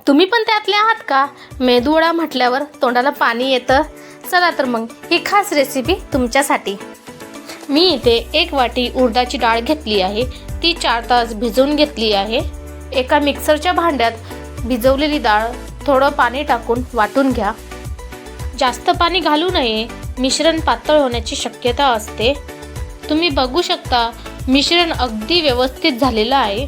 तुम्ही पण त्यातले आहात का? मेदूवडा म्हटल्यावर तोंडाला पाणी येतं. चला तर मग ही खास रेसिपी तुमच्यासाठी. मी इथे 1 वाटी उडदाची डाळ घेतली आहे. ती 4 तास भिजवून घेतली आहे. एका मिक्सरच्या भांड्यात भिजवलेली डाळ थोडं पाणी टाकून वाटून घ्या. जास्त पाणी घालू नये, मिश्रण पातळ होण्याची शक्यता असते. तुम्ही बघू शकता मिश्रण अगदी व्यवस्थित झालेलं आहे.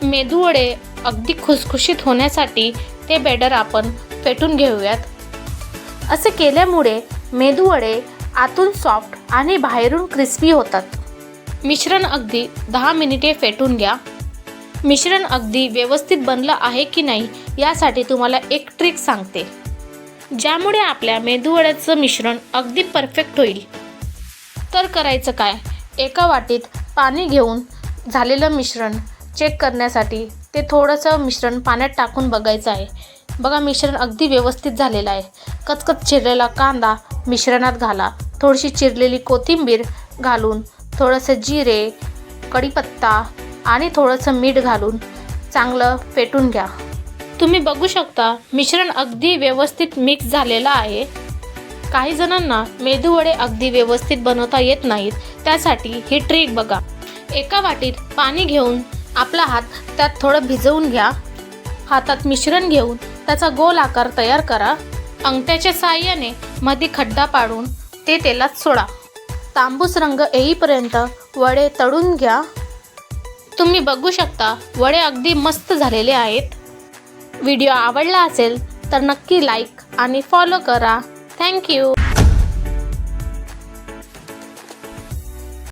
मेदूवडे अगदी खुसखुशीत होण्यासाठी ते बॅटर आपण फेटून घेऊयात. असे केल्यामुळे मेदूवडे आतून सॉफ्ट आणि बाहेरून क्रिस्पी होतात. मिश्रण अगदी 10 मिनिटे फेटून घ्या. मिश्रण अगदी व्यवस्थित बनलं आहे की नाही यासाठी तुम्हाला एक ट्रिक सांगते, ज्यामुळे आपल्या मेदूवड्याचं मिश्रण अगदी परफेक्ट होईल. तर करायचं काय, एका वाटीत पाणी घेऊन झालेलं मिश्रण चेक करण्यासाठी ते थोडंसं मिश्रण पाण्यात टाकून बघायचं आहे. बघा मिश्रण अगदी व्यवस्थित झालेलं आहे. कचकच चिरलेला कांदा मिश्रणात घाला. थोडीशी चिरलेली कोथिंबीर घालून थोडंसं जिरे, कढीपत्ता आणि थोडंसं मीठ घालून चांगलं फेटून घ्या. तुम्ही बघू शकता मिश्रण अगदी व्यवस्थित मिक्स झालेलं आहे. काही जणांना मेदूवडे अगदी व्यवस्थित बनवता येत नाहीत, त्यासाठी ही ट्रिक बघा. एका वाटीत पाणी घेऊन आपला हात त्यात थोडं भिजवून घ्या. हातात मिश्रण घेऊन त्याचा गोल आकार तयार करा. अंगठ्याच्या साहाय्याने मध्ये खड्डा पाडून ते तेलात सोडा. तांबूस रंग येईपर्यंत वडे तळून घ्या. तुम्ही बघू शकता वडे अगदी मस्त झालेले आहेत. व्हिडिओ आवडला असेल तर नक्की लाईक आणि फॉलो करा. थँक्यू.